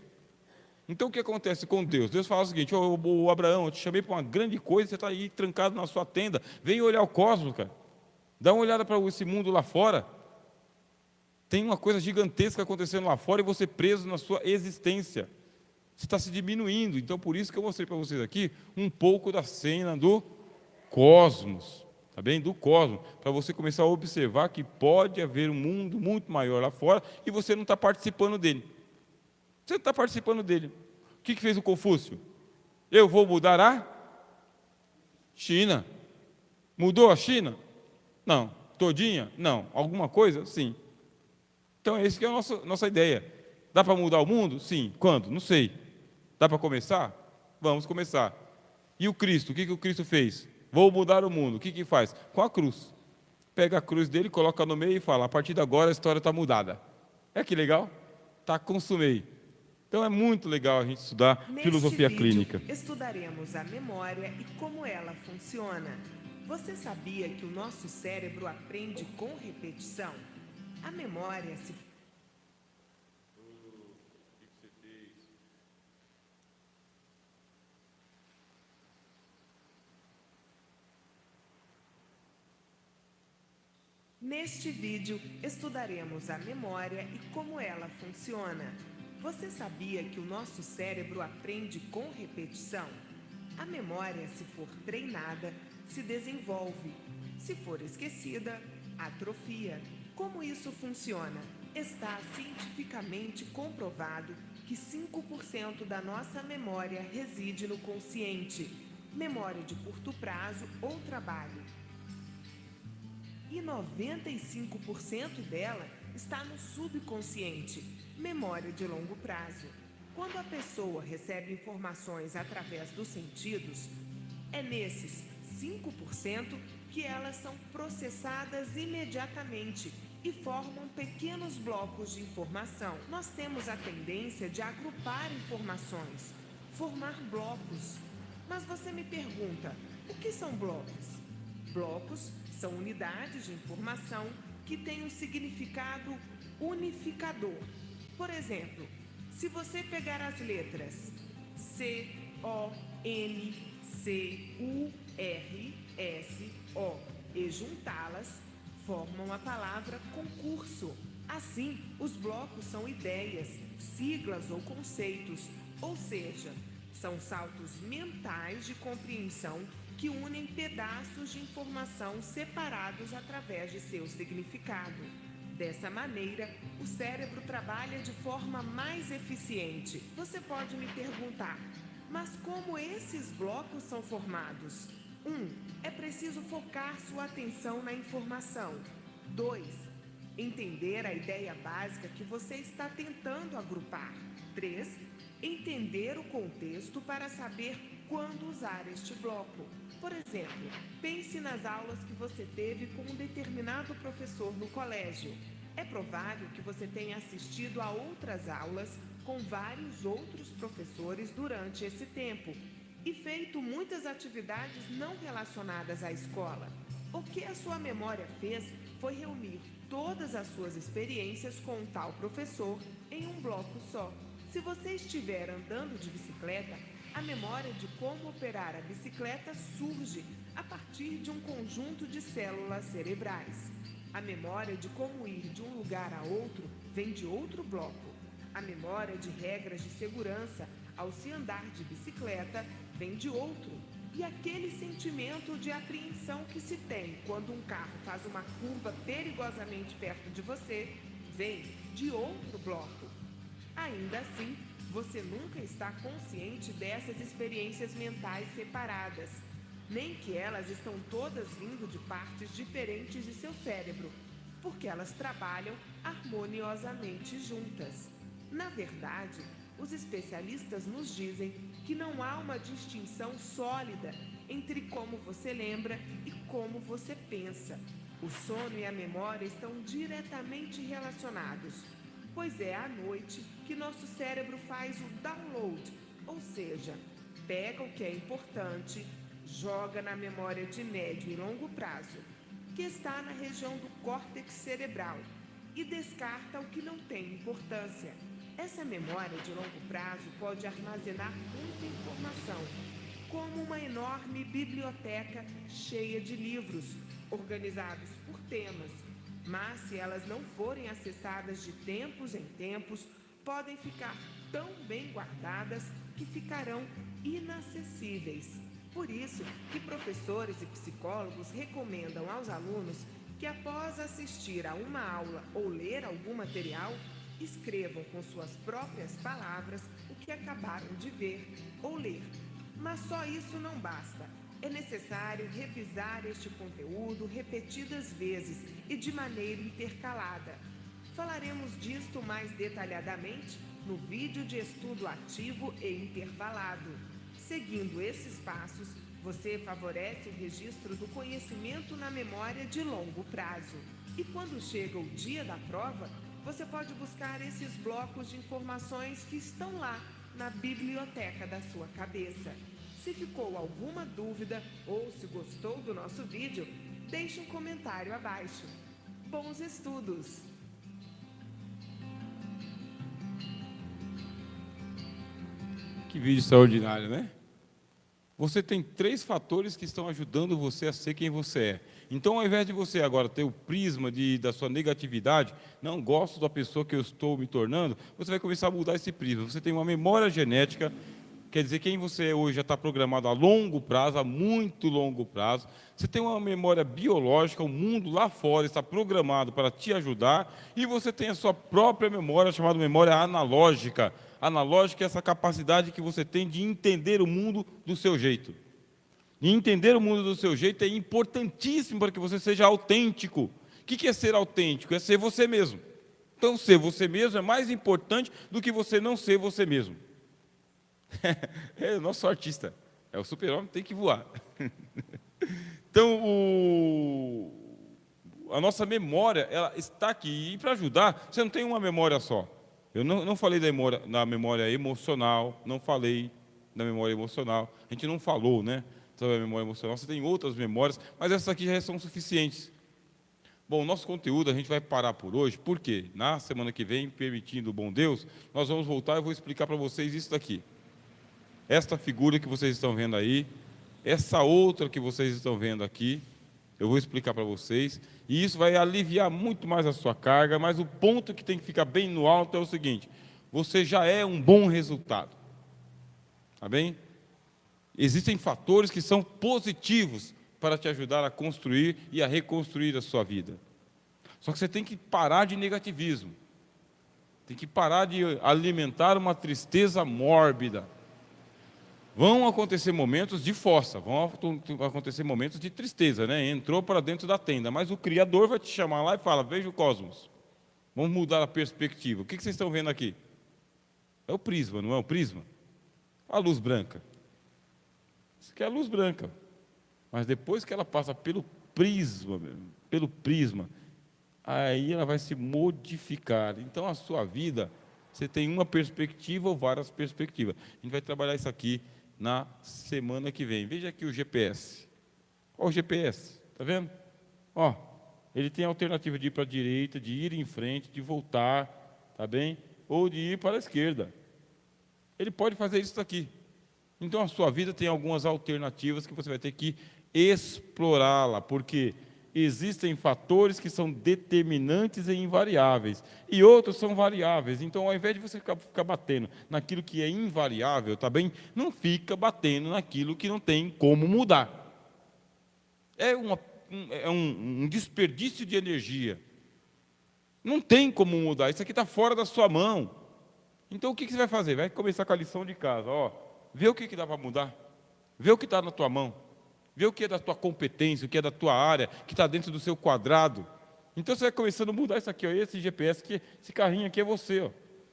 Então, o que acontece com Deus? Deus fala o seguinte: ô Abraão, eu te chamei para uma grande coisa, você está aí trancado na sua tenda. Vem olhar o cosmos, cara. Dá uma olhada para esse mundo lá fora. Tem uma coisa gigantesca acontecendo lá fora e você preso na sua existência. Você está se diminuindo. Então, por isso que eu mostrei para vocês aqui um pouco da cena do cosmos. Tá bem? Do cosmos. Para você começar a observar que pode haver um mundo muito maior lá fora e você não está participando dele. Você não está participando dele. O que fez o Confúcio? Eu vou mudar a China. Mudou a China? Não. Todinha? Não. Alguma coisa? Sim. Então, essa que é a nossa ideia. Dá para mudar o mundo? Sim. Quando? Não sei. Dá para começar? Vamos começar. E o Cristo? O que o Cristo fez? Vou mudar o mundo. O que faz? Com a cruz. Pega a cruz dele, coloca no meio e fala: a partir de agora a história está mudada. É que legal? Tá, consumei. Então, é muito legal a gente estudar filosofia clínica. Estudaremos a memória e como ela funciona. Você sabia que o nosso cérebro aprende com repetição? A memória se... Neste vídeo, estudaremos a memória e como ela funciona. Você sabia que o nosso cérebro aprende com repetição? A memória, se for treinada, se desenvolve. Se for esquecida, atrofia. Como isso funciona? Está cientificamente comprovado que 5% da nossa memória reside no consciente, memória de curto prazo ou trabalho. E 95% dela está no subconsciente, memória de longo prazo. Quando a pessoa recebe informações através dos sentidos, é nesses 5% que elas são processadas imediatamente e formam pequenos blocos de informação. Nós temos a tendência de agrupar informações, formar blocos. Mas você me pergunta, o que são blocos? Blocos são unidades de informação que têm um significado unificador. Por exemplo, se você pegar as letras C, O, N, C, U, R, S, O e juntá-las, formam a palavra concurso. Assim, os blocos são ideias, siglas ou conceitos, ou seja, são saltos mentais de compreensão que unem pedaços de informação separados através de seu significado. Dessa maneira, o cérebro trabalha de forma mais eficiente. Você pode me perguntar, mas como esses blocos são formados? 1. É preciso focar sua atenção na informação. 2. Entender a ideia básica que você está tentando agrupar. 3. Entender o contexto para saber quando usar este bloco. Por exemplo, pense nas aulas que você teve com um determinado professor no colégio. É provável que você tenha assistido a outras aulas com vários outros professores durante esse tempo e feito muitas atividades não relacionadas à escola. O que a sua memória fez foi reunir todas as suas experiências com um tal professor em um bloco só. Se você estiver andando de bicicleta, a memória de como operar a bicicleta surge a partir de um conjunto de células cerebrais. A memória de como ir de um lugar a outro vem de outro bloco. A memória de regras de segurança ao se andar de bicicleta vem de outro. E aquele sentimento de apreensão que se tem quando um carro faz uma curva perigosamente perto de você vem de outro bloco. Ainda assim, você nunca está consciente dessas experiências mentais separadas, nem que elas estão todas vindo de partes diferentes de seu cérebro, porque elas trabalham harmoniosamente juntas. Na verdade, os especialistas nos dizem que não há uma distinção sólida entre como você lembra e como você pensa. O sono e a memória estão diretamente relacionados, pois é à noite que nosso cérebro faz o download, ou seja, pega o que é importante, joga na memória de médio e longo prazo, que está na região do córtex cerebral, e descarta o que não tem importância. Essa memória de longo prazo pode armazenar muita informação, como uma enorme biblioteca cheia de livros, organizados por temas. Mas se elas não forem acessadas de tempos em tempos, podem ficar tão bem guardadas que ficarão inacessíveis. Por isso que professores e psicólogos recomendam aos alunos que, após assistir a uma aula ou ler algum material, escrevam com suas próprias palavras o que acabaram de ver ou ler. Mas só isso não basta. É necessário revisar este conteúdo repetidas vezes e de maneira intercalada. Falaremos disto mais detalhadamente no vídeo de estudo ativo e intervalado. Seguindo esses passos, você favorece o registro do conhecimento na memória de longo prazo. E quando chega o dia da prova, você pode buscar esses blocos de informações que estão lá na biblioteca da sua cabeça. Se ficou alguma dúvida ou se gostou do nosso vídeo, deixe um comentário abaixo. Bons estudos! Que vídeo extraordinário, né? Você tem 3 fatores que estão ajudando você a ser quem você é. Então, ao invés de você agora ter o prisma da sua negatividade, não gosto da pessoa que eu estou me tornando, você vai começar a mudar esse prisma. Você tem uma memória genética, quer dizer, quem você é hoje já está programado a longo prazo, a muito longo prazo. Você tem uma memória biológica, o mundo lá fora está programado para te ajudar, e você tem a sua própria memória, chamada memória analógica. Analógica é essa capacidade que você tem de entender o mundo do seu jeito. E entender o mundo do seu jeito é importantíssimo para que você seja autêntico. O que é ser autêntico? É ser você mesmo. Então, ser você mesmo é mais importante do que você não ser você mesmo. É o nosso artista. É o super-homem, tem que voar. Então, a nossa memória, ela está aqui. E para ajudar, você não tem uma memória só. Eu não falei da memória emocional, não falei da memória emocional. A gente não falou, né, sobre a memória emocional. Você tem outras memórias, mas essas aqui já são suficientes. Bom, o nosso conteúdo a gente vai parar por hoje, porque na semana que vem, permitindo o bom Deus, nós vamos voltar e eu vou explicar para vocês isso daqui. Esta figura que vocês estão vendo aí, essa outra que vocês estão vendo aqui, eu vou explicar para vocês, e isso vai aliviar muito mais a sua carga, mas o ponto que tem que ficar bem no alto é o seguinte: você já é um bom resultado. Tá bem? Existem fatores que são positivos para te ajudar a construir e a reconstruir a sua vida. Só que você tem que parar de negativismo. Tem que parar de alimentar uma tristeza mórbida. Vão acontecer momentos de fossa, vão acontecer momentos de tristeza, né? Entrou para dentro da tenda, mas o Criador vai te chamar lá e fala: veja o cosmos. Vamos mudar a perspectiva. O que vocês estão vendo aqui? É o prisma, não é o prisma? A luz branca. Isso aqui é a luz branca. Mas depois que ela passa pelo prisma, aí ela vai se modificar. Então, a sua vida, você tem uma perspectiva ou várias perspectivas. A gente vai trabalhar isso aqui na semana que vem. Veja aqui o GPS. Olha o GPS, está vendo? Ó, ele tem a alternativa de ir para a direita, de ir em frente, de voltar, tá bem? Ou de ir para a esquerda. Ele pode fazer isso aqui. Então, a sua vida tem algumas alternativas que você vai ter que explorá-la, porque existem fatores que são determinantes e invariáveis, e outros são variáveis. Então, ao invés de você ficar batendo naquilo que é invariável, tá bem? Não fica batendo naquilo que não tem como mudar. É um desperdício de energia. Não tem como mudar, isso aqui está fora da sua mão. Então, o que você vai fazer? Vai começar com a lição de casa. Ó, vê o que dá para mudar, vê o que está na tua mão, vê o que é da tua competência, o que é da tua área, que está dentro do seu quadrado. Então você vai começando a mudar isso aqui, ó, esse GPS, esse carrinho aqui é você. Ó.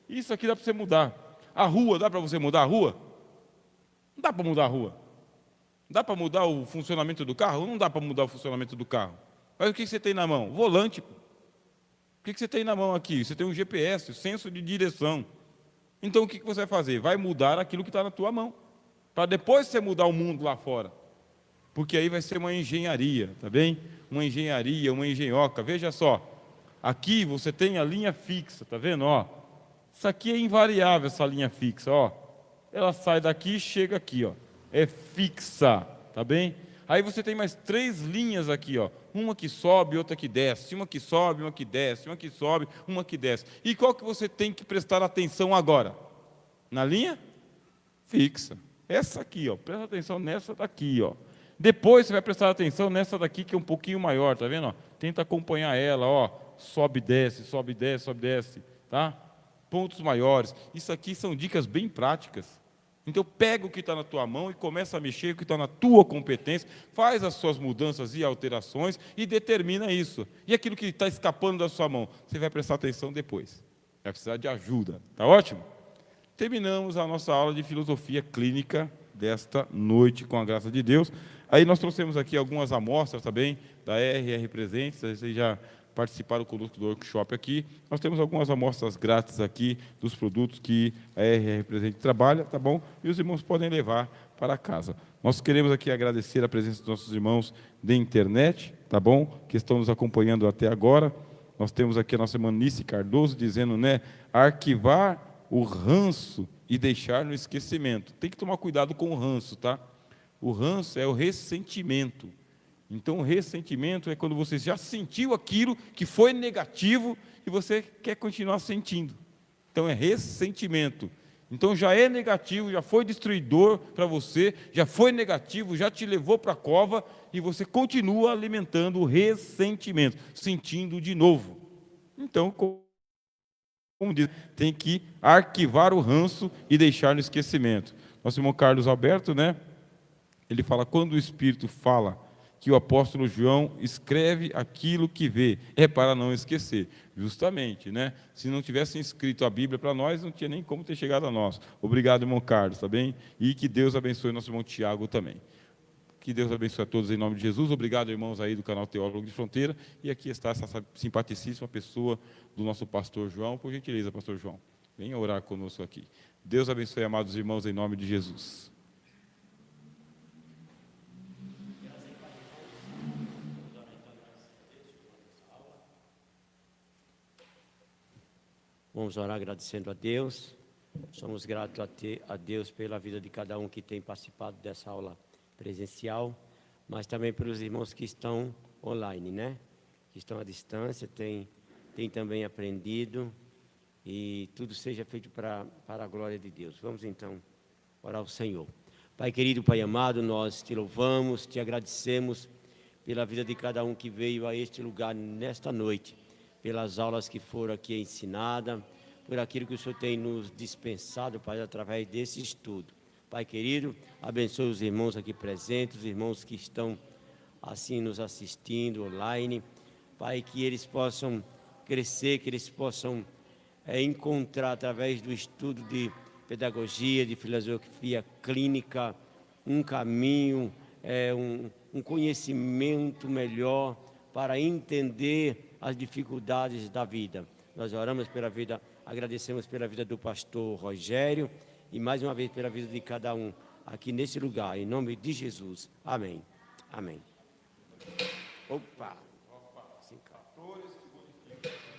Isso aqui dá para você mudar. A rua, dá para você mudar a rua? Não dá para mudar a rua. Dá para mudar o funcionamento do carro? Não dá para mudar o funcionamento do carro. Mas o que você tem na mão? Volante. O que você tem na mão aqui? Você tem um GPS, senso de direção. Então o que você vai fazer? Vai mudar aquilo que está na tua mão, para depois você mudar o mundo lá fora. Porque aí vai ser uma engenharia, tá bem? Uma engenharia, uma engenhoca. Veja só, aqui você tem a linha fixa, tá vendo? Ó, isso aqui é invariável, essa linha fixa, ó. Ela sai daqui e chega aqui, ó. É fixa, tá bem? Aí você tem mais 3 linhas aqui, ó. Uma que sobe, outra que desce. Uma que sobe, uma que desce. Uma que sobe, uma que desce. E qual que você tem que prestar atenção agora? Na linha fixa. Essa aqui, ó. Presta atenção nessa daqui, ó. Depois você vai prestar atenção nessa daqui que é um pouquinho maior, tá vendo? Ó? Tenta acompanhar ela, ó. Sobe, desce, sobe, desce, sobe, desce, tá? Pontos maiores. Isso aqui são dicas bem práticas. Então, pega o que está na tua mão e começa a mexer com o que está na tua competência, faz as suas mudanças e alterações e determina isso. E aquilo que está escapando da sua mão, você vai prestar atenção depois. Vai precisar de ajuda. Tá ótimo? Terminamos a nossa aula de filosofia clínica desta noite, com a graça de Deus. Aí nós trouxemos aqui algumas amostras também da RR Presentes, vocês já participaram conosco do workshop aqui. Nós temos algumas amostras grátis aqui dos produtos que a RR Presente trabalha, tá bom? E os irmãos podem levar para casa. Nós queremos aqui agradecer a presença dos nossos irmãos de internet, tá bom? Que estão nos acompanhando até agora. Nós temos aqui a nossa irmã Nice Cardoso dizendo, né? Arquivar o ranço e deixar no esquecimento. Tem que tomar cuidado com o ranço, tá? O ranço é o ressentimento. Então, o ressentimento é quando você já sentiu aquilo que foi negativo e você quer continuar sentindo. Então, é ressentimento. Então, já é negativo, já foi destruidor para você, já foi negativo, já te levou para a cova e você continua alimentando o ressentimento, sentindo de novo. Então, como diz, tem que arquivar o ranço e deixar no esquecimento. Nosso irmão Carlos Alberto, né? Ele fala, quando o Espírito fala que o apóstolo João escreve aquilo que vê, é para não esquecer. Justamente, né? Se não tivessem escrito a Bíblia para nós, não tinha nem como ter chegado a nós. Obrigado, irmão Carlos, tá bem? E que Deus abençoe nosso irmão Tiago também. Que Deus abençoe a todos em nome de Jesus. Obrigado, irmãos aí do canal Teólogo de Fronteira. E aqui está essa simpaticíssima pessoa do nosso pastor João. Por gentileza, pastor João, venha orar conosco aqui. Deus abençoe, amados irmãos, em nome de Jesus. Vamos orar agradecendo a Deus. Somos gratos a Deus pela vida de cada um que tem participado dessa aula presencial, mas também pelos irmãos que estão online, né? Que estão à distância, têm também aprendido, e tudo seja feito para a glória de Deus. Vamos então orar ao Senhor. Pai querido, Pai amado, nós te louvamos, te agradecemos pela vida de cada um que veio a este lugar nesta noite, pelas aulas que foram aqui ensinadas, por aquilo que o Senhor tem nos dispensado, Pai, através desse estudo. Pai querido, abençoe os irmãos aqui presentes, os irmãos que estão assim nos assistindo online. Pai, que eles possam crescer, que eles possam encontrar através do estudo de pedagogia, de filosofia clínica, um caminho, um conhecimento melhor para entender as dificuldades da vida. Nós oramos pela vida, agradecemos pela vida do pastor Rogério e mais uma vez pela vida de cada um aqui nesse lugar, em nome de Jesus. Amém. Amém. Opa! 14 segundos.